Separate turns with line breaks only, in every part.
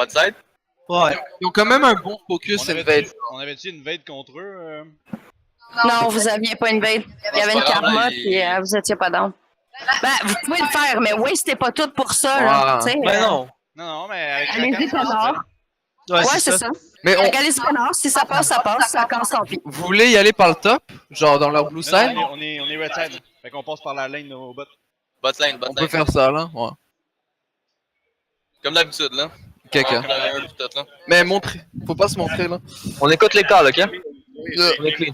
Pas de side?
Ouais.
Ils ont quand même un bon focus invade.
On avait-tu une invade contre eux?
Non, vous aviez pas une veille. Il y avait une karma, puis vous étiez pas down. Ben, vous pouvez le faire, mais wastez pas tout pour ça, là.
Ouais.
Tu sais,
Ben non.
Non, mais avec
allez-y, Connor.
Ouais,
Ouais, c'est ça.
Mais
Allez-y, Connor. Si ça passe, ça passe. Ça casse, tant pis.
vous voulez y aller par le top? Genre dans leur blue side?
Non, on est red side. Fait qu'on passe par la lane au bot.
Bot lane, bot
On
lane.
peut faire ça là, ouais.
Comme d'habitude, là.
Ok.
Comme la meilleure pis tout, là.
Mais montrer, faut pas se montrer là.
On écoute les calls, ok?
Euh,
On est clean.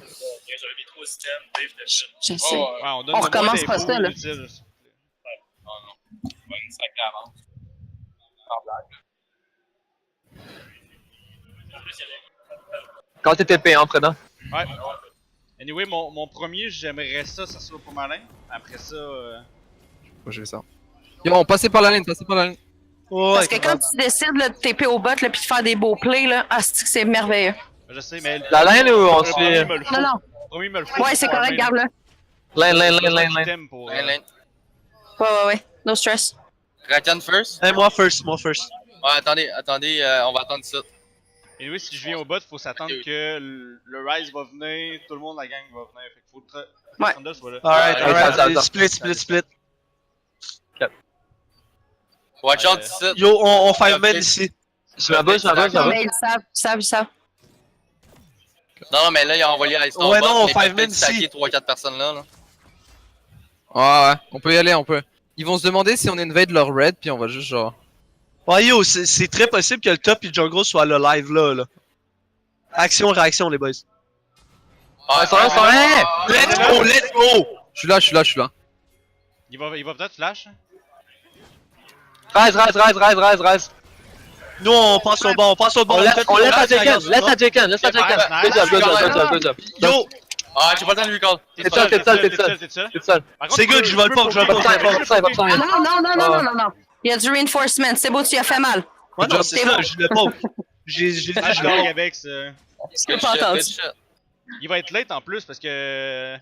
Je sais.
Ouais, on donne
On
le
recommence
moins
pas
d'infos
ça, là.
utiles.
Quand t'es TP, hein, Preda?
Ouais. Anyway, mon premier, j'aimerais ça soit pour ma lane. Après ça,
Faut que je fais ça. Yo, on passait par la ligne, passez par la ligne.
Ouais,
Parce que quand tu décides là, de TP au bot, là, puis de faire des beaux plays, là, c'est merveilleux.
je sais, mais.
La lane ou on
le
se
premier
fait.
me le faut.
Non, non.
Le premier me le faut.
Ouais, c'est correct, garde-le.
Lane.
Pour,
Lane, lane.
Ouais. No stress.
Rakan first?
Hey, moi first.
Ouais, attendez, on va attendre ça.
Anyway, si je viens au bot, faut s'attendre que le Rise va venir, tout le monde, la gang va venir. Fait qu'il faut que
Ouais.
Thunder soit là.
Alright. Split.
Watch out ici.
Yo, on 5-man ici.
Je m'abonne.
Mais ils savent.
Non, mais là, il a envoyé Ice Storm.
Ouais, non,
les
five
peut-être
men
stacker
ici.
3-4 personnes là.
Ouais, on peut y aller, on peut. Ils vont se demander si on invade leur red, puis on va juste genre.
Ouais, yo, c'est très possible que le top et le jungle soient là live là. Action, réaction, les boys.
Ah,
ça va.
Let's go!
Je suis là.
Il va peut-être flash.
Rise.
Nous, on passe au bord,
On laisse à Jekken. Good job.
Yo,
Ah, j'ai pas le temps de lui call.
T'es seul.
Par contre,
c'est good, je vais le pop.
Non. Il y a du reinforcement. C'est beau, tu as fait mal.
Ouais, non, c'est ça, je le pop. J'ai dit,
Ah, je
je le
blague
pop.
avec ça.
Good
pas
shit,
entendu.
good shit.
Il va être late en plus parce que.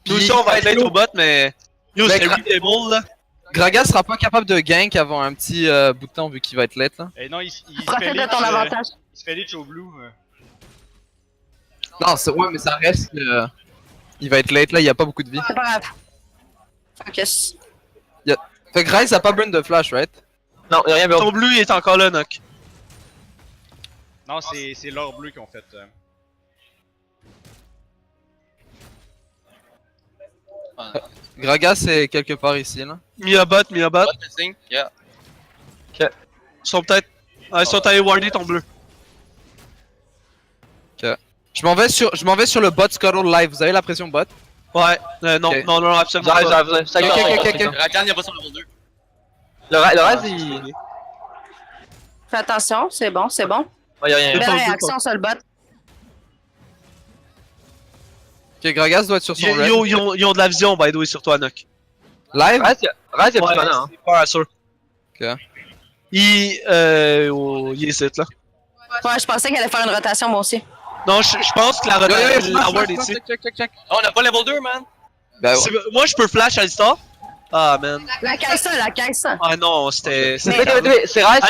Nous aussi, on va être late au bot, mais. Yo, c'est readable là.
Gragas sera pas capable de gank avant un petit bout de temps vu qu'il va être late là.
Eh non, il se fait
Profite de
leech,
ton avantage.
il se fait leech au blue.
Non, c'est ouais, mais ça reste que. Il va être late là, il y a pas beaucoup de vie.
C'est pas grave. Focus.
Fait que Ryze a pas burn de flash, right?
Non, y'a rien,
Ton bleu, il est encore là, Nock.
Non, c'est l'or bleu qu'ils ont fait.
Gragas est quelque part ici là.
Miabot.
Bot missing, yeah.
Ils sont peut-être. Ah, ils sont allés warder ton bleu.
Je m'en vais sur le bot Scuttle live, vous avez la pression bot?
Ouais, non,
Ok.
non, absolument pas.
Ok.
Rakan, il a pas son level 2.
Le reste, il.
Fais attention, c'est bon.
Ouais, y'a rien.
Belle
pas le
réaction sur le bot.
Ok, Gragas doit être sur son red.
Yo, ils ont de la vision, by the way, sur toi, Nock.
Live?
Reste, y'a plus
Ouais,
mana, hein.
c'est pas sûr.
Ok.
Il est ici, là.
Ouais, je pensais qu'elle allait faire une rotation, moi aussi.
Non, je pense que la ward est ici.
Check.
Oh, on a pas level 2, man.
Bah ouais.
Moi, je peux flash Alistar. Ah, man.
La caisse.
Ah non, c'était.
Wait, c'est Rise,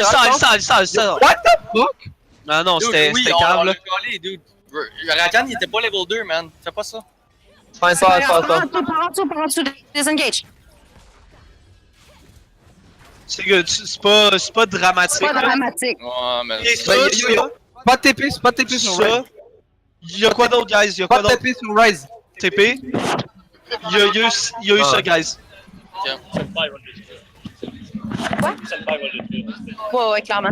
Alistar.
What the fuck?
Ah non,
Dude,
c'était
oui,
cave,
on
là.
l'a collé, dude. Rakan, il était pas level 2, man. Fais pas ça.
Par
Par en dessous, disengage.
C'est good, c'est pas dramatique.
Pas
là.
dramatique.
Ouais, mais.
Et ça,
Bah, yo. Pas de TP sur
ça,
Ryze.
y'a quoi d'autre, guys? Y'a
Pas
quoi
de
d'autre?
TP sur Ryze.
TP? Y'a eu ça, guys.
Ouais, clairement.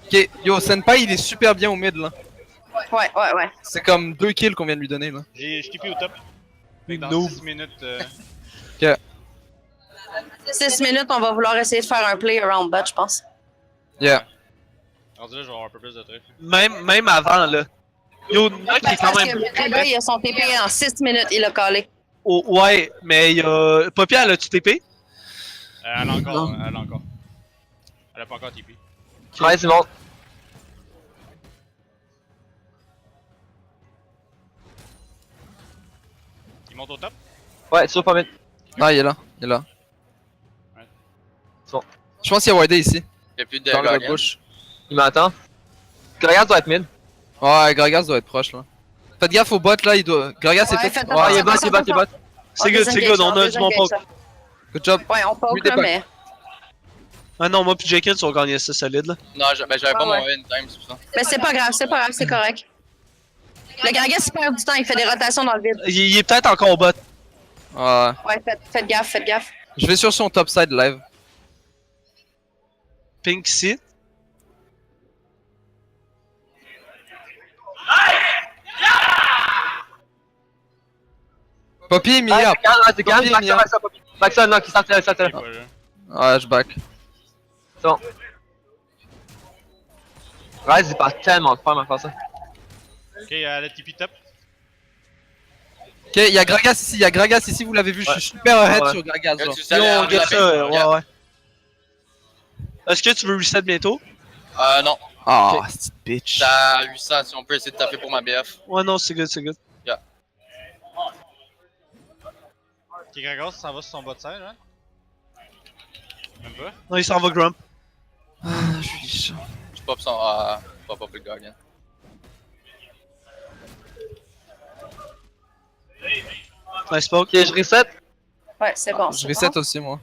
Ok, yo, Senpai il est super bien au mid là.
Ouais.
C'est comme 2 kills qu'on vient de lui donner là.
Je TP au top. Fait que dans
Noob.
6 minutes.
6 minutes, on va vouloir essayer de faire un play around bot, je pense.
Yeah.
Alors là, je vais avoir un peu plus de trucs.
Même avant, là. Yo, Nock il est quand
Parce
même.
que là, il a son TP en 6 minutes, il a collé.
Oh, ouais, mais y'a. Poppy, elle a-tu TP?
Elle a encore. Elle a pas encore TP.
Rise, il monte.
Il monte au top.
Ouais, toujours pas mid.
Ah, il est là, il est là.
Ouais.
Bon.
Je pense qu'il y a wardé ici,
Y'a plus de
dans le
Guardian.
bush.
Il m'attend. Gragas doit être mid.
Ouais, Gragas doit être proche là. Faites gaffe au bot là, il doit. Gragas
Ouais,
est
faites
tout.
Ouais, il est
attention.
bot, il est bot, il est bot.
C'est good, c'est good, on a du bon poke.
Good job.
Ouais, on poke
Lui,
là,
t'es
mais.
Ah non, moi pis Jenkins, on gagnait ça solide là.
Non, j'avais pas
Ah
mon
ouais.
win time, c'est pour ça.
Mais c'est pas grave, c'est correct. Le Gragas, il perd du temps, il fait des rotations dans le vide.
Il est peut-être encore au bot.
Ouais.
Ouais, faites gaffe, faites gaffe.
Je vais sur son top side live.
Pink ici.
Poppy est mis
Ah,
up.
c'est calme,
Poppy est mis up.
Backson, Poppy. Backson, non, qui s'en tire,
Il est pas là.
Ouais, je back.
Rise, il passe tellement de forme à faire ça.
Ok, le TP top.
Ok, y'a Gragas ici, vous l'avez vu, je suis super ahead
Ouais.
sur Gragas.
Là,
Genre.
tu
Yo,
sais,
on get ça,
yeah.
ouais. Est-ce que tu veux reset bientôt?
Non,
Ah,
Ok.
cette bitch.
t'as 800 si on peut essayer de taper pour ma BF.
Ouais, non, c'est good, c'est good.
Ok, Gragas s'en va sur son bot side, hein. Même pas.
Non, il s'en va Grump.
Ah, je suis chaud.
Je pop son. Pas pop le Guardian.
Nice poke.
Ok, je reset.
Ouais, c'est bon.
Je
c'est
reset
bon.
aussi, moi.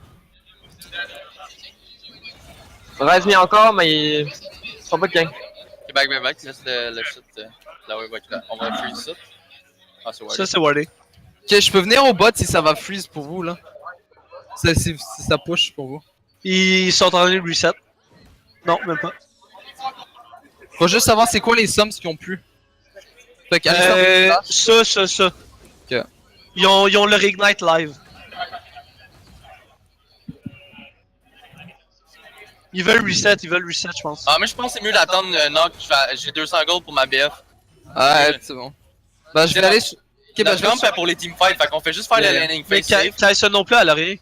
Rise mis encore, mais ils sont pas de gang.
Ok, back, laisse le shit. Là, ouais, là. On va freeze ça. Ah, c'est
Ça,
Warden.
c'est wardé.
Ok, je peux venir au bot si ça va freeze pour vous, là. Si ça push pour vous.
Ils sont en train de reset. Non, même pas.
Faut juste savoir c'est quoi les sums qui ont pu. Fait qu'allez
Ça.
Ok.
Ils ont leur Ignite live. Ils veulent reset, je pense.
Ah, mais je pense que c'est mieux d'attendre Knock. J'ai 200 gold pour ma BF.
Ouais, c'est bon. Bah, je vais aller sur. Ok, bah,
Notre
je vais
jump est pour les teamfights, fait qu'on fait juste faire le landing
Mais
face safe.
Tyson non plus, elle a rien.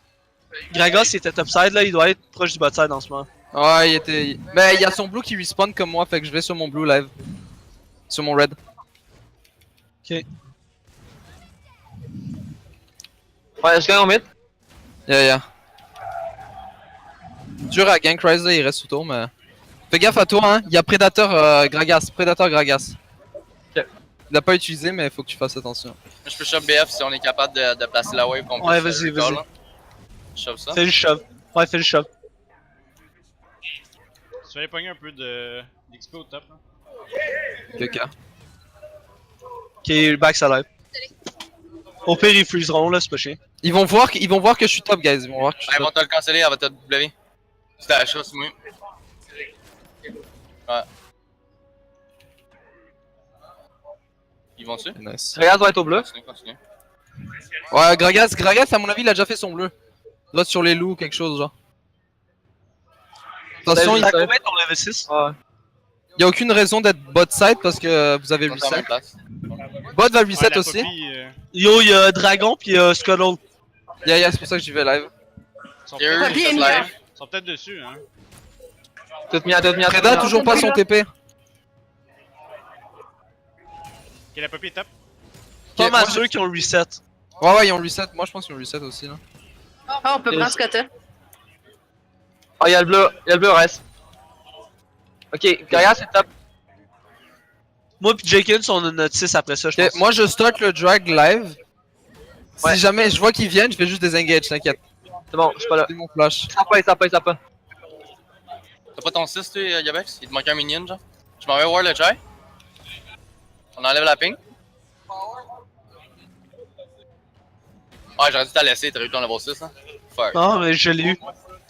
Gragas, il était topside, là, il doit être proche du bot-side en ce moment.
Ouais, il était. Mais il y a son blue qui respawn comme moi, fait que je vais sur mon blue live. Sur mon red.
Ok.
Ouais, je gagne au mid.
Yeah. Dur à gank Rise là, il reste sous tour, mais. Fais gaffe à toi, hein. Il y a Predator Gragas.
Ok.
Il l'a pas utilisé, mais il faut que tu fasses attention.
Je peux shove BF si on est capable de placer la wave qu'on
Ouais,
puisse
vas-y,
recall,
vas-y.
là. Je shove ça.
Fais le shove. Ouais, fais le shove.
Tu vas aller pogner un peu d'XP au top, là.
Ok.
Ok, back sa live. Au pire, ils freezeront, là, c'est pas chiant.
Ils vont voir que je suis top, guys. Ils vont voir que je suis
Ouais, ils vont
top.
te le canceller, elle va te W. C'est la chose, moi. Ouais. Ils vont dessus?
Nice.
Gragas doit être au bleu.
Continue.
Ouais, Gragas, à mon avis, il a déjà fait son bleu. Là, sur les loups, quelque chose, genre. Attention,
Salut,
il
ça.
Combien ton level 6?
Ouais.
y a aucune raison d'être bot side parce que vous avez
Ils sont à la
reset.
même place.
Bot va
Ouais,
reset
la
aussi.
Poppy,
Yo, il y a Dragon pis Scuttle.
Yeah, c'est pour ça que j'y vais live.
sont
Here,
peut-être
Poppy est
just
mis,
live.
sont peut-être dessus, hein.
Tout mis à tout.
Preda, toujours pas son TP.
Ok, la Poppy est top.
Pas
moi,
mal ceux qui ont reset.
Ouais, ils ont reset. Moi, je pense qu'ils ont reset aussi, là.
Ah, on peut prendre ce que t'as.
Oh, il y a le bleu, reste. Ok, Gragas c'est top.
Moi pis Jenkins, on a notre 6 après ça, je
Ok,
pense.
moi, je start le drag live. Si
Ouais.
jamais je vois qu'ils viennent, je vais juste désengage, t'inquiète.
C'est bon, je suis pas là.
C'est mon flash.
Ça pas.
T'as pas ton 6, toi, Yabex? Il te manque un minion, genre? Je m'en vais voir le try. On enlève la ping. Ah, j'aurais dû t'en laisser, t'aurais eu ton level 6, hein? Fuck.
Non, mais je l'ai eu.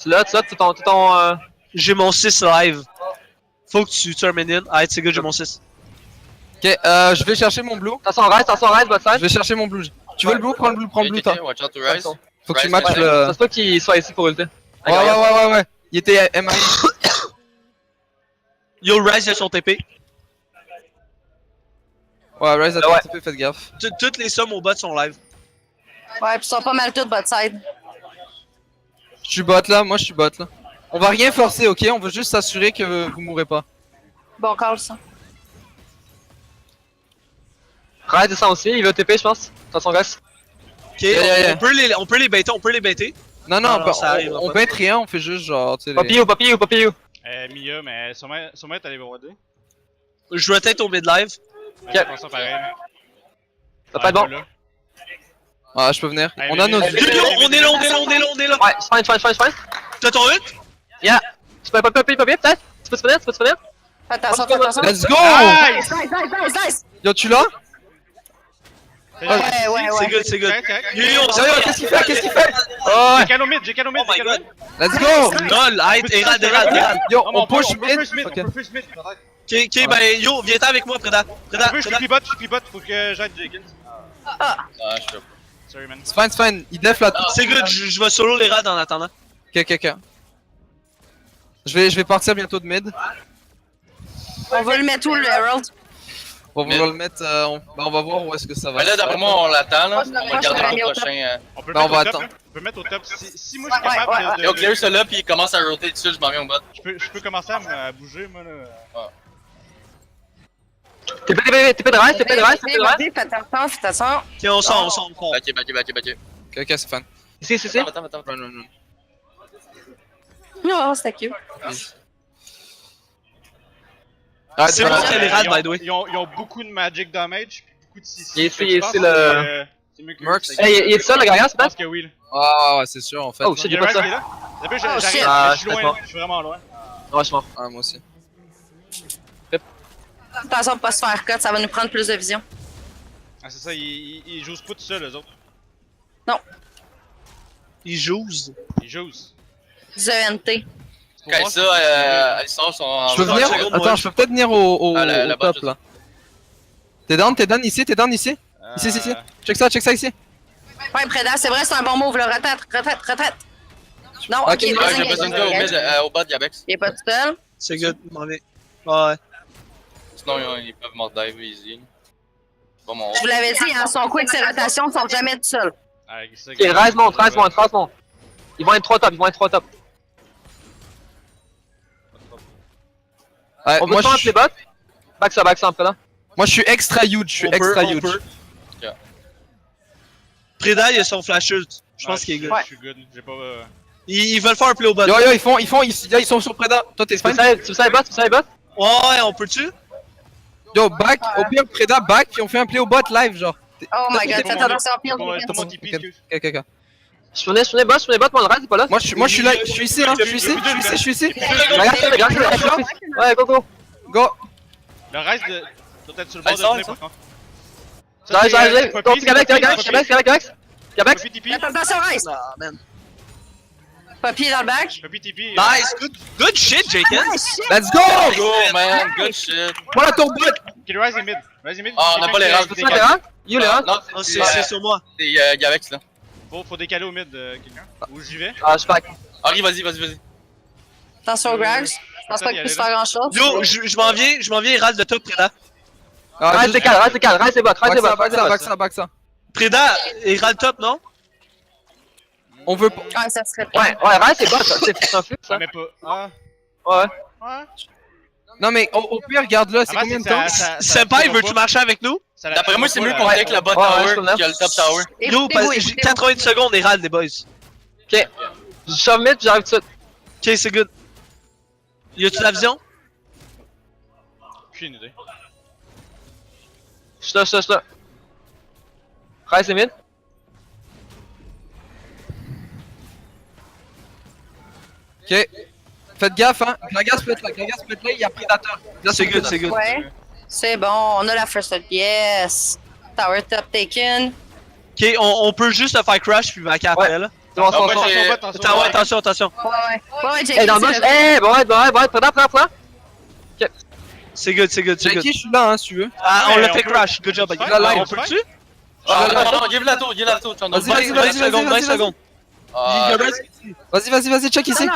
Tu l'as, tout ton.
J'ai mon 6 live. Faut que tu tues un minion. Ah, c'est good, j'ai mon 6.
Ok, je vais chercher mon blue.
Attention, reste, bot
Je
side.
vais chercher mon blue. Tu veux le blue? Prends le blue,
Ok,
toi.
ok, watch out to rise.
Faut que tu
Rise,
matches
rise.
le.
Ça se peut qu'il soit ici pour ulti.
Ouais. Il était MI.
Yo, Rise, il a son TP.
Ouais, Rise a
Ouais.
ton TP, faites gaffe.
Toutes les sommes au bot sont live.
Ouais, pis ils sont pas mal tous bot side.
Je suis bot là, moi je suis bot là. On va rien forcer, ok? On veut juste s'assurer que vous mourrez pas.
Bon call, ça.
Rise descend aussi, il veut TP, je pense. Attention, guys.
Ok,
yeah.
on peut les baiter, on peut les baiter.
Non,
Non,
non,
non, ça arrive
on
pas.
bête rien, on fait juste genre, tu sais.
Poppy you.
Mia, mais sûrement t'allais rewarder.
Je rotate au mid-live.
Ouais, attention pareil.
Ça va pas être bon.
Là.
Ah, je peux venir.
Hey,
On
mais-
a nos.
mais-
Yo, on est là.
Ouais, c'est fine.
T'as ton hit?
Tu peux Poppy, peut-être? Tu peux te finir?
Fais attention, fais attention.
Let's go!
Nice!
Nice!
Yo, tu l'as?
Ouais.
C'est good.
Correct.
Yo,
Yo, qu'est-ce qu'il fait?
Oh,
J'ai canon mid.
Oh my god.
Let's go!
Lol, hide, Hérald.
Yo,
Non, mais
on push
on peut
mid.
first mid,
Ok.
on peut first mid, peut-être.
Ok, ben yo, viens-t'en avec moi, Preda.
Je clibot, faut que j'aide Jenkins.
Ah, je sais pas.
Sorry man.
C'est fine. Il def la.
C'est good, je vais solo l'Hérald en attendant.
Ok. Je vais partir bientôt de mid.
On va le mettre où, le Herald?
On va le mettre. On va voir où est-ce que ça va.
Mais là, d'après moi, on l'attend, là.
Moi, je
On va
l'aurais
le garder
mis
pour
au
le
top.
prochain.
On peut
Ben,
le
on va
mettre au top.
attendre.
On peut le mettre au top. Si moi je suis capable de.
Yo, clear celui-là, puis il commence à roter dessus, je m'en viens au bot.
Je peux commencer à bouger, moi là.
TP de Rise.
Vas-y, fais attention.
Ok, on sort.
Ok.
Ok, c'est fine.
Ici.
Attends.
Non.
Oh, c'était cute.
Ah,
C'est bon, c'est l'Hérald,
Ils ont-
by the way.
Ils ont beaucoup de magic damage, puis beaucoup de CC.
Il est ici,
Fait que
il est
je pense
ici,
que
le-
c'est mieux que
Mercs.
lui.
Hey, il est seul, le Garias,
Je pense
peut-être?
que oui. Là.
Ouais, c'est sûr en fait.
Oh shit,
Il y
j'ai
a
pas
Rise
ça.
qui est là. D'abord,
Oh,
j'arrive,
shit.
Ah,
mais je suis
je suis
loin, je suis vraiment loin.
Ouais, je suis mort.
Ah, moi aussi.
Attention de pas se faire cut, ça va nous prendre plus de vision.
Ah, c'est ça, ils jouent pas tout seuls, eux autres.
Il joue.
Ils jouent.
ZNT.
Quand ça, Alisson sont en.
Je peux venir?
secondes,
Attends,
moi.
je peux peut-être venir au
Ah, la
au
botte,
top là. T'es down ici? Ici. Check ça ici.
Ouais, Preda, c'est vrai, c'est un bon move, là. Retraite. Non,
Ok,
ok,
Ouais,
vas-y,
j'ai besoin de toi au mid, au bot Yabex.
Il est pas tout seul.
C'est good, m'en vais. Ouais.
Sinon, ils peuvent mort dive easy. Bon, mon.
Je vous l'avais dit, hein, son quick, ses rotations sont jamais tout seuls.
Ok, Rise monte. Ils vont être 3 top.
Ouais,
On peut
moi,
prendre
je...
les bots? Back ça après là.
moi je suis extra huge,
On peut. Preda, il a son flash ult. Je pense qu'il est good.
Je suis good, j'ai pas.
Ils veulent faire un play au bot.
Yo, ils sont sur Preda. Toi t'es
Tu veux
fine?
ça les bots?
Ouais, on peut-tu?
Yo, back, au pire Preda, back, puis on fait un play au bot live genre.
Oh my god, fais attention, pile.
Tout mon TP, excuse.
Ok.
Je prenais les bots, moi le Rise est pas là.
Moi je suis là, je suis ici.
Regarde, ouais, go.
Go.
Le reste doit être sur le bord de
Alisson,
venir par contre.
J'arrive. Continue avec.
Poppy TP.
Fais attention, Rice.
Ah, man.
Papier dans le bac.
Poppy TP.
Nice, good shit, Jenkins.
Let's go!
Go, man, good shit.
Moi la tour bot!
Ok, Rise est mid.
Ah, on a pas les rangs.
Tu là? You là?
Non,
Oh, c'est sur moi.
c'est Yabex là.
Faut décaler au mid quelqu'un. Ou j'y vais.
Ah, je pack.
Henri, vas-y.
Attention, Grags. Je pense pas qu'il puisse faire grand chose.
Yo, je m'en viens Hérald de top, Preda.
Rise décale, Rise les bots.
Back ça.
Preda, Hérald top, non?
On veut.
Ouais, ça serait
Ouais, Rise les bots, c'est un flux ça.
Mais pas. Ah.
Ouais.
Ouais.
Non mais au pire, regarde là, c'est
Avant,
combien de
c'est
temps?
Senpai, veux-tu marcher avec nous?
D'après moi, c'est mieux qu'on
Ouais.
take le bot
Ouais,
tower
je peux venir.
que le top tower.
Yo, j'ai 80 secondes, Hérald, les boys.
Ok. Je shove mid, puis j'arrive tout de suite.
Ok, c'est good. Y a-tu la vision?
Aucune idée.
Je suis là. Rise les mid.
Ok. Faites gaffe hein, Gragas peut être là, il y a prédateur. Là,
C'est good.
Ouais. C'est bon, on a la first up. Yes. Tower top taken.
Ok, on peut juste le faire crash puis backer après, là.
C'est bon,
Ah, moi,
c'est bon.
j'ai-
Attention.
Ouais,
Hey, dans le moche. Hey, bon, prends.
C'est good.
Jackie, je suis là hein, si tu veux.
Ah, on
Ouais,
l'a
on
fait
peut-
crash. Good job,
on peut
Là,
faire,
on
on
peut
peut
dessus?
Ah, non, give la tour,
Vas-y,
20 secondes, 20 secondes.
Vas-y, check ici.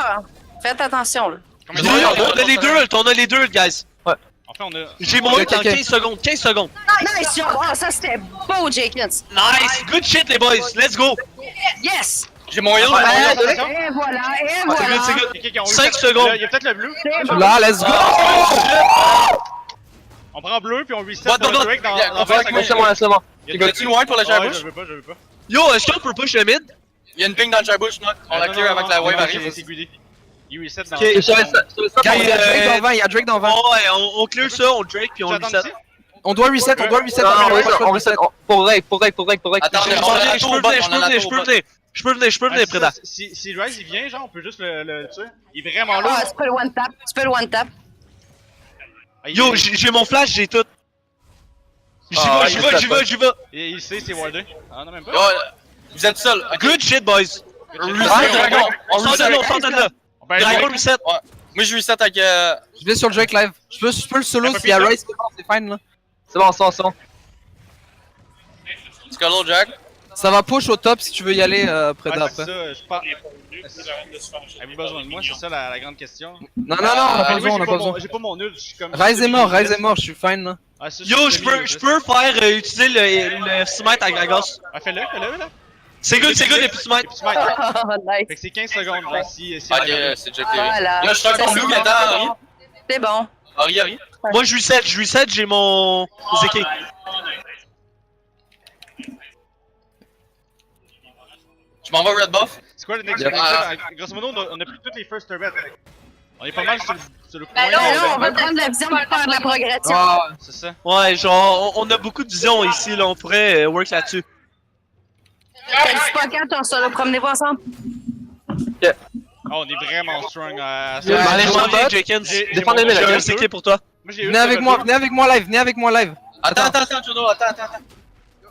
Faites attention, là.
Combien
Yo,
de temps?
on a les deux, guys.
Enfin, on a.
J'ai mon ult en 15 secondes.
Nice, yo! Oh, ça c'était beau, Jenkins.
Nice, good shit les boys, let's go.
Yes!
J'ai mon heal,
Ouais,
j'ai mon heal.
attention.
Et voilà, et
C'est
voilà.
good, c'est good.
Ok, ok, on
5
reset.
secondes.
Là, il y a peut-être le bleu.
C'est bon.
Là, let's go!
On prend bleu puis on reset
What,
pour le
what,
Drake dans
yeah,
20
confirme,
secondes.
Laissez-moi, laissez-moi.
Il y a
T'as-tu loin pour le
Ah ouais,
Jarbush?
je veux pas.
Yo, est-ce qu'on peut push le mid?
Il y a une ping dans le Jarbush, knock. On la
Non,
clear
non,
avec la
non,
wave
non,
arrive.
c'est greedy. Il reset dans
Ok,
Je savais ça, je savais ça.
Guys, il y a Drake
Euh,
dans 20, il y a Drake dans 20.
Ouais, on clear ça, on Drake, puis on
J'attends
reset.
ici.
On doit reset, on doit reset.
Non,
on
on
va
reset, on reset. Pour Drake.
Attends,
Je peux venir,
Ah,
Preda.
si le Rise il vient, genre, on peut juste le tuer. Il est vraiment là.
Ah, tu peux le one tap. Tu peux le one tap.
Ah, il-
Yo, j'ai mon flash, j'ai tout. J'y
Ah,
vais, j'y vais.
il sait, c'est wardé. Ah, non, même pas.
Yo, vous êtes seul.
Good shit, boys.
Reset, Dragon.
On s'en donne là, on s'en donne là.
On peut aller
Dragon
Drake.
reset.
Moi, je reset avec.
Je vais sur le Drake live. Je peux le solo s'il y a Rise qui est mort, c'est fine là.
C'est bon, c'est bon.
Scuttle Jack.
Ça va push au top si tu veux y aller Preda
Ouais, c'est
après.
ça, je pense. Avez-vous besoin de moi? C'est ça la grande question.
Non, on a pas
Anyway,
besoin, on a pas besoin.
J'ai pas mon nul, je suis comme.
Rise est mort, je suis fine là.
Ah, ça,
Yo, je peux faire utiliser le smite à Gragos.
Ah, fais-le, là.
C'est good, les petits smite.
Petit smite.
Oh, nice.
Fait que c'est 15 secondes, genre, si.
Ok, c'est déjà clear.
Voilà.
Là, je suis encore blue, attends.
C'est bon.
Ari.
Moi, je reset, j'ai mon Zeki.
Je m'en vais red buff.
C'est quoi le next
Yep.
Grosso modo, on a pris toutes les first turbets. On est pas mal sur le point.
Ben là, on va prendre la vision pour faire de la progression.
Ah,
C'est ça.
Ouais, genre, on a beaucoup de visions ici, là, on pourrait work là-dessus.
T'as du pocket, on se le promenez-vous ensemble.
Ah, on est vraiment strong à
Yeah.
Allez, je
mon
m'en viens,
bot.
Jenkins.
J'ai
Défendez
mon-
les
J'ai un
gars.
Zeki pour toi.
Moi, j'ai eu
venez avec moi live.
Attends, Jono, attends.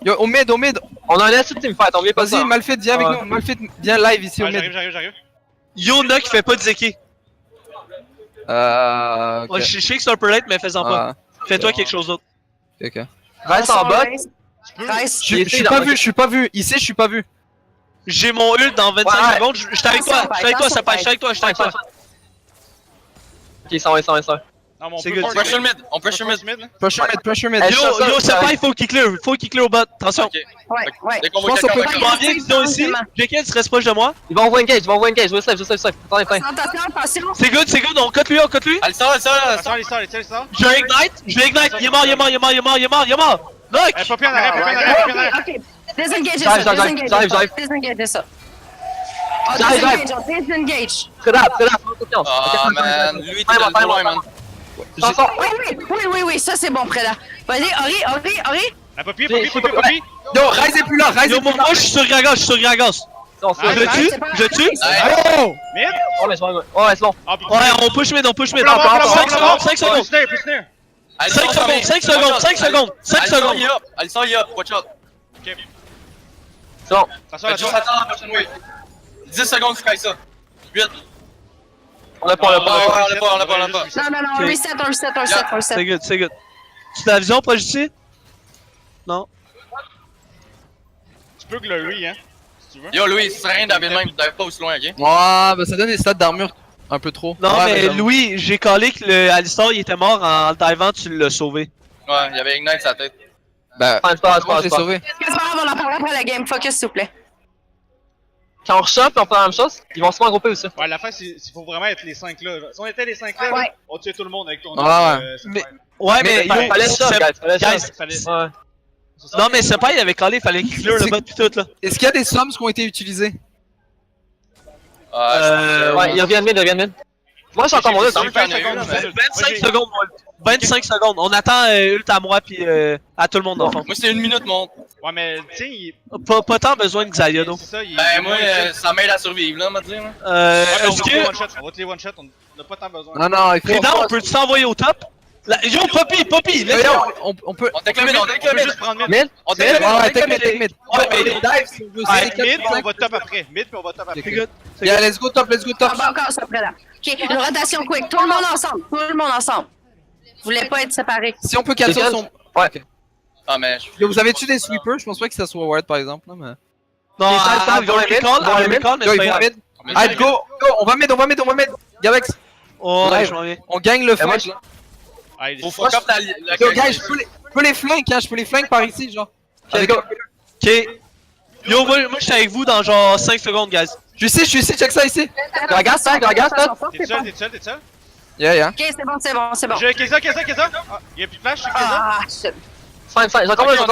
Yo, au mid.
On a un asset teamfight, on vient pas ça.
Vas-y, Malfait, viens avec
Ouais.
nous. Malfait, viens live ici au
Ah,
mid.
j'arrive.
Yona qui fait pas de Zeki.
Ok.
Ouais, je sais que c'est un peu late, mais fais-en pas. Fais-toi quelque chose d'autre.
Ok.
Reste en bas.
Reste.
Je suis pas vu. Ici, je suis pas vu.
J'ai mon ult dans 25
Ouais.
secondes, je suis avec toi, je suis avec toi, ça passe, je suis avec toi, je suis avec toi.
Ok, il s'en va.
Non, mais on
C'est
peut
good.
force
Pressure mid, on pressure mid.
Pressure mid.
Eh,
Yo,
ça,
yo, c'est
ça,
pas, il faut qu'il clear au bot, attention.
Ok.
Ouais.
Dès qu'on
Je
voit
pense qu'on
quelqu'un,
peut-
on
Je m'en viens, vision ici. Jenkins, reste proche de moi.
Ils vont envoyer engage, je sais. Attendez.
Attention.
C'est good, on cut lui.
Elle sort.
Attends, il sort.
Je l'ignite, il est mort. Knock!
Eh, pas pire en arrière.
Ok. Désengagez
J'arrive,
ça.
j'arrive.
Désengagez ça. Oh,
J'arrive.
désengage.
Preda, confiance.
Ah, man. Lui, t'es dans le loin, man.
Attention.
Oui, ça c'est bon, Preda. Vas-y, Ori.
Ah, Poppy.
Yo, Rise est plus là.
Yo, moi, je suis sur Gragos.
On
Ah,
Je le tue,
c'est pas
je tue.
Oh!
Mid.
Oh, mais c'est bon.
Ah, puis-
Ouais, on push mid. 5 secondes.
Elle
5
sort, mais-
5 secondes.
Elle sort, y'a. Watch out.
C'est bon.
Attention,
Faites juste attendre la prochaine wave. 10 secondes, Sky ça. 8.
On l'a pas.
on l'a pas.
Non, on
Ok.
reset.
C'est good. Tu as la vision proche d'ici? Non.
Tu peux glory, hein, si tu veux.
Yo, Louis, ça sert à rien d'aller même, d'aller pas aussi loin, ok?
Ouais, bah ça donne des stats d'armure un peu trop.
Non,
Ouais,
mais
j'avoue.
Louis, j'ai callé que le Alistar il était mort en le divant, tu l'as sauvé.
Ouais, il y avait Ignite sa tête.
Bah,
C'est pas
moi je l'ai sauvé.
C'est pas grave, on en parlera après la game. Focus, s'il vous plaît.
Quand on rechoppe et on fait la même chose, ils vont se regrouper aussi.
Ouais, la fin, il faut vraiment être les 5 là. Si on était les 5 là,
Ouais.
on tuait tout le monde avec ton.
Ouais.
Mais- Ouais, mais
Fallait le shot,
c'est-
guys. Fallait le
guys,
shot.
Fallait.
Ouais.
non, mais c'est pas, il avait callé, il fallait qu'il clear le bot pis tout là.
Est-ce qu'il y a des sommes qui ont été utilisées?
Ouais, ils reviennent mid. Moi, j'entends mon ult, hein.
25 secondes, moi. 25 secondes. On attend ult à moi pis à tout le monde, dans le fond.
Moi, c'est 1 minute, mon.
Ouais, mais tu sais, il.
Pas tant besoin de Xayah, donc.
C'est ça, il.
Ben, moi, ça m'aide à survivre, là, on va dire. là.
On
Est-ce que.
va te les one shot, on n'a pas tant besoin.
Non, il faut.
Président, on peut-tu t'envoyer au top? Yo, Poppy,
Yo,
let's go!
on peut.
On take le mid, on take
On
le
peut
mid.
juste prendre mid.
Mid?
On take le mid, on
Ouais,
take le mid.
take mid.
Ouais, mais-
dive si on veut.
Ouais,
c'est
Mid, puis on
4-5.
va top après. Mid, puis on va top après.
C'est good.
Yeah, let's go top.
On va encore ça, Preda. Ok, une rotation quick. Tout le monde ensemble. Vous voulez pas être séparés.
Si on peut casser
Jenkins?
son.
Ouais.
Ah, mais.
Yo, vous avez-tu des sweepers? Je pense pas que ça soit Ward par exemple. Non, mais.
Non,
Les gens, ils vont les mettre, ils vont les mettre.
mais
Yo,
c'est
ils
pas
vont
grave.
mid. Allez, go! On va mid. Galax,
Oh,
Ouais.
je m'en viens.
on gagne le
Et moi,
fight là.
Ah, il est
Faut fuck up la
Yo, guys, je peux les flank, hein, je peux les flank par ici, genre.
Allez, go.
Ok. Yo, moi je suis avec vous dans genre 5 secondes, guys.
Je suis ici, check ça ici.
Gragas, hein, Gragas, là.
T'es seul?
Yeah.
Ok, c'est bon.
J'ai Keza. Ah, il y a plus de flash, j'ai Keza.
Ah, shit.
Fine, j'ai encore un,
Keza,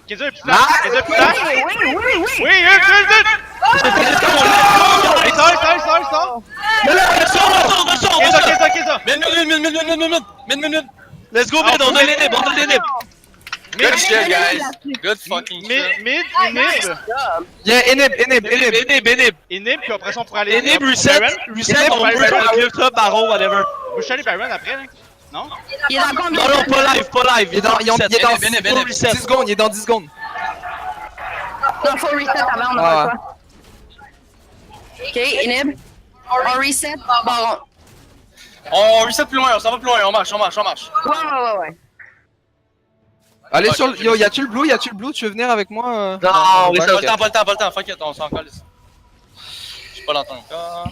il y a plus de flash. Keza, il y a plus de flash.
Oui.
Oui, il sort. Keza.
Mid.
Let's go, mid, on a les nibs.
Good shit, guys. Good fucking shit.
Mid.
Yeah, Enib.
Inhib, puis après ça, on pourra aller.
Enib, reset, on peut avec l'ultra baron, whatever.
On peut aller Baron après, là? Non?
Il est dans combien?
Non, pas live.
Il est dans
Enib.
10 secondes, il est dans 10 secondes.
Non, faut reset avant, on n'a pas le choix. Ok, Inhib. On reset. Baron.
On reset plus loin, on s'en va plus loin, on marche.
Ouais.
Allez sur le... Yo, y'a-tu le blue? Tu veux venir avec moi?
Non, oui,
Pas
ça,
le temps, fuck it, on s'en colle ici. J'ai pas l'entendre encore.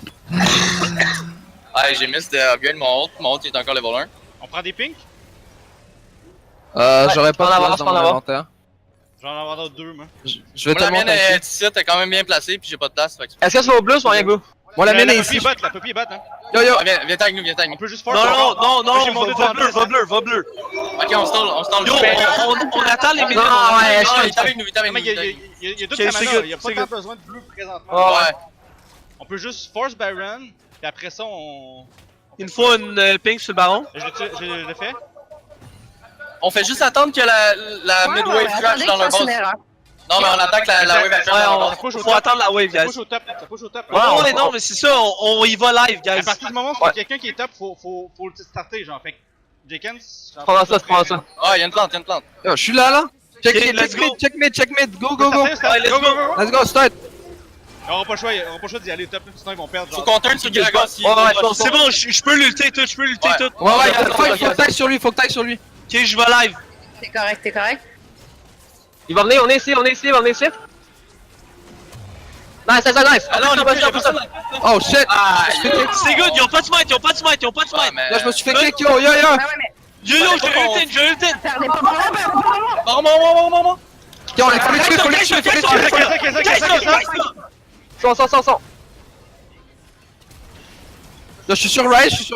Ah, j'ai miss de upgrade mon ult il est encore level 1.
On prend des pinks?
J'aurais pas de
prends
place dans mon
l'avant.
inventaire.
Je vais en avoir d'autres deux, moi.
Je vais
Moi, la
tellement
mienne est
tanker.
ici, t'es quand même bien placée, puis j'ai pas de place. Fait que...
Est-ce que c'est au bleu ou rien que bleu?
Moi, la mienne est
poppy
ici.
est batte, la poppy est batte, hein.
Yo,
Ah, viens avec nous.
On peut juste force.
Non,
J'ai mon deux devant
va bleu.
Ok, on stall.
Yo, on attend les minions.
Non, ouais,
Il est avec nous.
Mais il y a tout
Ok,
le
c'est
mana,
good,
il y a pas
c'est
tant
good.
besoin de bleu présentement.
Ouais.
On peut juste force Baron, puis après ça, on.
Il me faut une ping sur le baron.
Je le fais.
On fait juste attendre que la midwave crash dans leur base. Non, mais on attaque la wave à crash dans leur base.
Faut attendre la wave,
Ça
guys.
push au top.
Ouais, non, mais c'est ça, on y va live,
À
guys.
partir du moment où il y a quelqu'un qui est top, faut le starter, genre. Fait que Jenkins.
Prends ça.
Ah, y'a une plante.
Yo, je suis là.
Ok, let's go.
Check mid. Go.
Ouais, let's go.
Let's go, start.
On aura pas le choix d'y aller top, sinon ils vont perdre.
Faut
Genre.
qu'on turn sur Gragas.
C'est bon, je peux l'ulter tout,
Ouais, faut que t'ailles sur lui.
Ok, je vais live.
T'es correct.
Il va venir, on est ici. Nice.
Ah non, on est plus
Oh shit.
Ah,
C'est good, ils ont pas de smite.
ouais, mais...
Là, je me suis fait click, yo.
Ouais, mais
Yo, j'ai ulti.
perdez pas bon.
Bon.
Yo, faut les tuer.
Sors.
Yo, je suis sur Rise,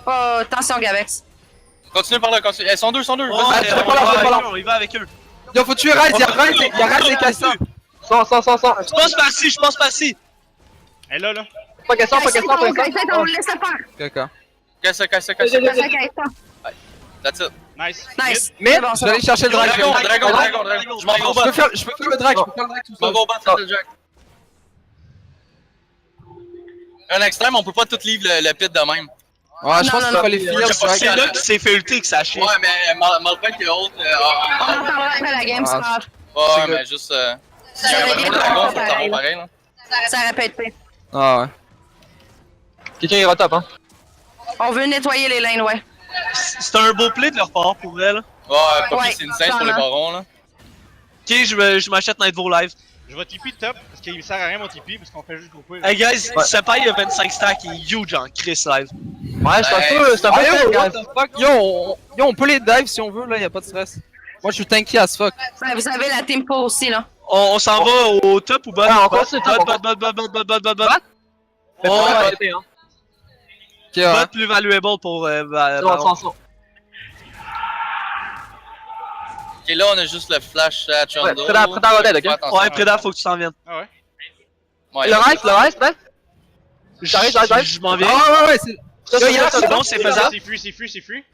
Oh, attention, Gavex.
Continue par là, continue. Ils sont deux.
On y va avec eux.
Yo, faut tuer Rise, y'a Rise et Kassa.
Sors.
Je pense pas si.
Elle est là.
Pas qu'elle sort.
On le laisse faire.
Caca.
Casse. That's it.
Nice.
Mais,
bon,
je vais aller chercher le drag.
Dragon. Je m'en vais au bas.
Je peux faire le drag tout
Je m'en
seul.
vais au bas, c'est le jack. Un extrême, on peut pas tout livre le pit de même.
Ouais, je pense qu'il fallait finir le
C'est
drag.
là qui s'est fait ulter que ça a chié.
Ouais, mais Malphite et autres.
On en parlera après la game, c'est pas grave.
Ouais, mais juste. Si y a un vrai dragon, faut que ça va pareil, là.
Ça répète pas.
Ah ouais.
Quelqu'un ira top, hein.
On veut nettoyer les lanes, ouais.
C'est un beau play de leur part pour elle.
Ouais, Poppy,
Ouais,
c'est une scène pour les
clairement.
barons, là.
Ok, je m'achète Nightfall live.
Je vais TP top, parce qu'il sert à rien mon TP, parce qu'on fait juste grouper.
Hey guys, Sepai il a 25 stacks, il est huge en Chris live.
Ouais, c'est un peu
Yo,
guys.
what the fuck? Yo, on peut les dive si on veut, là, y'a pas de stress. Moi, je suis tanky as fuck.
Ouais, vous avez la tempo aussi, là.
On s'en va au top ou bot?
Ouais, on continue top, on
Bot.
Mais
Oh,
faut
ouais.
arrêter, hein.
Ok, ouais.
Bot plus valuable pour Baron.
Sors.
Ok, là, on a juste le flash à Chondo.
prêt à Roded, ok?
Fais attention.
Ouais, Preda, faut que tu t'en viennes.
Ah ouais?
Ouais,
Le reste, peut-être? J'arrive.
Je m'en viens.
Ah ouais, c'est...
C'est bon, c'est faisable.
C'est free.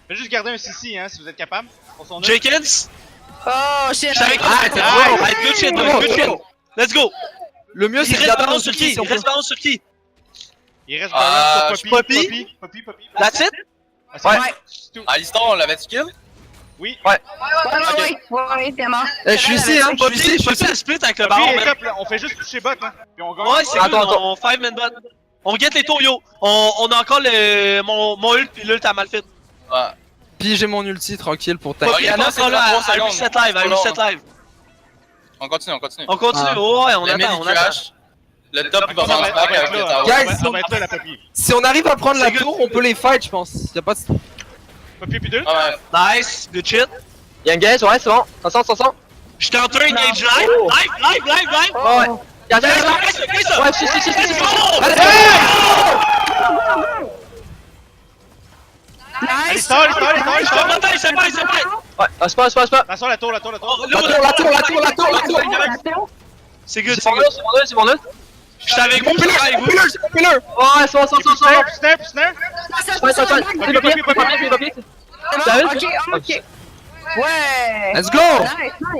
Faites juste garder un CC, hein, si vous êtes capable. Pour son œuf.
Jenkins,
Oh, shit.
j'arrive. Good shit. Let's go.
Le mieux, c'est
Il
de
reste
garder
Baron
un
sur
sulky
qui?
si on
Il
peut.
reste Baron sur qui?
Il reste
Ah,
Baron sur
Poppy?
Poppy.
That's it?
Ah, c'est
Ouais.
tout.
Alistar, on l'avait-tu kill?
Oui.
Ouais, t'es mort.
Eh, je suis ici, hein.
Poppy, je peux faire split avec le
Poppy
Baron,
est
man.
top, là. On fait juste toucher bot, hein. Puis on gagne.
Ouais, c'est good,
Attends.
on 5-man bot. On get les tours, yo. On a encore mon ult, puis l'ult à Malphite.
Ouais.
Puis j'ai mon ulti tranquille pour tank.
Poppy,
il y en
elle
a
est encore là,
c'est
à
3 secondes.
reset live, à reset live.
On continue.
On continue,
Ah.
ouais, on
Le mid,
attend,
il
on attend.
crash. Le top, il va
On
bounce
va
back avec
être
le
là,
tower.
Guys,
on va être là, la Poppy.
Si on arrive à prendre la
C'est good.
tour, on peut les fight, je pense. Y'a pas de...
Poppy puis 2.
Ouais.
Nice, good shit.
Il y a un gage, ouais, c'est bon. Attention.
J'étais en train d'engage live.
Oh.
Live.
Ouais. Gardien,
Fais ça.
ouais, si.
Allez,
Nice!
sors.
C'est pas.
Ouais, c'est pas.
Attention, la tour.
La tour.
C'est good,
C'est mon ult.
J'étais avec vous, j'étais avec vous.
Ouais, c'est bon.
Snap.
Ok. Ouais!
Let's go!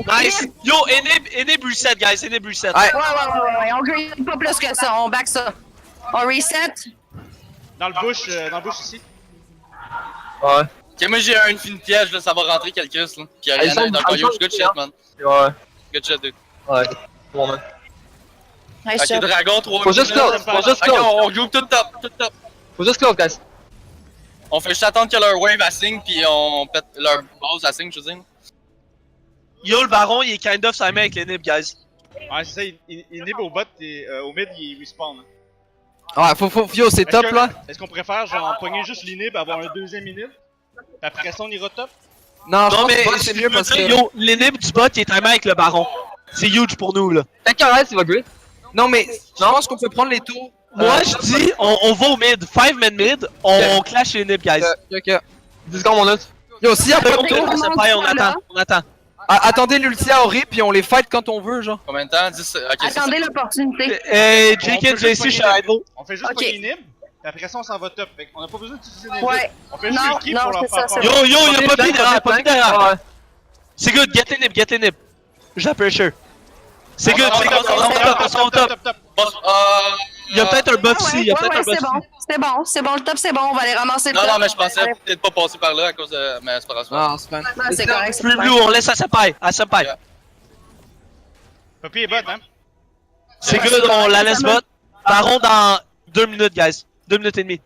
Nice. Yo, enable reset, guys. Enable reset.
Ouais.
Ouais. On grille pas plus que ça. On back ça. On reset.
Dans le bush ici.
Ouais.
Ok, moi j'ai un infini piège, là, ça va rentrer quelqu'un, là. Puis
Ils
Ariana
sont-
est dans le
ils
coin. Yo,
sont-
good shit, man.
Ouais.
Good shit, dude.
Ouais. Bon, man.
Nice
Ok,
shot.
Dragon, 3
Faut juste
minutes.
close.
Ok, on joue tout top.
Faut juste close, guys.
On fait juste attendre que leur wave assigne, puis on pète leur base assigne, je veux dire.
Yo, le baron, il est kind of simé avec l'enable, guys.
Ouais, c'est ça, il nib au bot et au mid, il respawn. Hein.
Ouais, yo, c'est top là.
Est-ce qu'on préfère genre pogner juste l'inib, avoir un deuxième inib? Puis après ça, on ira top?
Non, je
Non,
pense
mais
pas que c'est mieux parce que.
yo, l'enable du bot, il est timé avec le baron. C'est huge pour nous, là.
Quelqu'un reste, il va grid.
Non, mais je pense qu'on peut prendre les tours.
Moi, je dis, on va au mid. 5 men mid, on clash les nibs, guys.
Ok.
10 secondes, mon ult.
Yo, s'il y a pas de
Ok,
tour,
ça paye, on attend.
attendez l'ulti à Ori puis on les fight quand on veut, genre.
Combien de temps? 10. Ok, c'est ça.
Attendez l'opportunité.
Jake et JC, je suis à vous.
On fait juste
Ok.
pogner l'inib, puis après ça, on s'en va top. Fait qu'on a pas besoin d'utiliser l'inib.
Ouais.
On fait juste
Non,
le kill
non,
pour leur
c'est
faire
ça,
peur.
Yo, y'a pas de derrière.
Ouais.
C'est good, get les nibs. J'ai pressure. C'est good,
On
c'est
va
good, on s'en va au top.
Bon,
Y'a peut-être un buff ici, y'a peut-être un buff ici.
C'est bon, le top c'est bon, on va aller ramasser le
Non,
top.
non, mais je pensais peut-être pas passer par là à cause de. Mais c'est pas grave.
Non, c'est pas.
Non, c'est correct, c'est
Plus
correct.
blue, on laisse à Senpai,
Poppy est bot, hein?
C'est good, on la laisse bot. Baron dans 2 minutes, guys. 2 minutes et demie.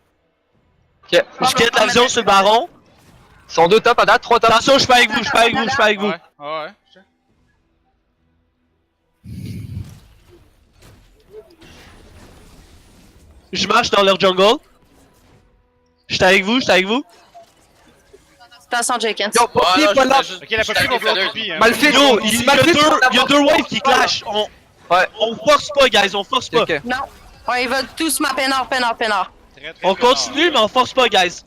Ok.
Je quitte la vision sur le baron.
Ils sont 2 top à date, 3 top.
Attention, je suis pas avec vous.
Ouais.
Je marche dans leur jungle. J'étais avec vous.
Attention, Jenkins.
Yo, Poppy est pas là.
Ok, la Poppy va bloquer Poppy, hein.
Mal fait,
Yo, il y a deux waves qui clashent.
Ouais.
On force pas, guys, on force pas.
Ok.
Non. Ouais, ils veulent tous ma peinard.
Très,
On
très
continue, mais on force pas, guys.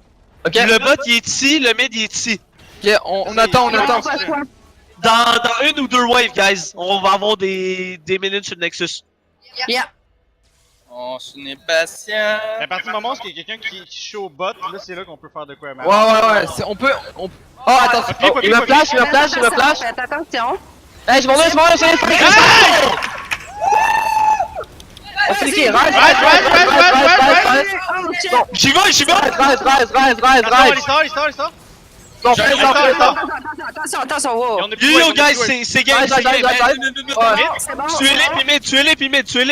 Ok.
Le bot, il est ici, le mid, il est ici.
Ok, on attend.
Dans 1 ou 2 waves, guys, on va avoir des minutes sur le Nexus.
Yeah.
On est patient.
À partir du moment où il y a quelqu'un qui show bot, là c'est là qu'on peut faire de quoi, man.
Ouais, on peut. Oh, attends.
Oh, il me flash.
Faites attention.
Hey, je m'en vais, On fait qui? Rise.
Oh, shit.
J'y vais!
Rise.
Sors.
Non, fais ça.
Attention, wow.
Yo, guys, c'est game, c'est game.
Ouais.
C'est bon.
Tuez-les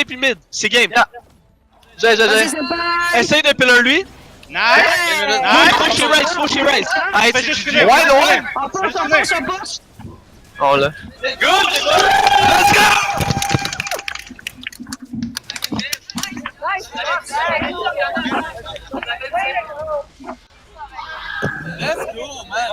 puis mid. C'est game.
J'ai.
Vas-y, c'est bon.
Essaye de pillar lui.
Nice!
Faut she raise. Arrête,
Fais
c'est
juste
GG.
finir.
Ouais.
On push.
Oh là.
Let's go, man.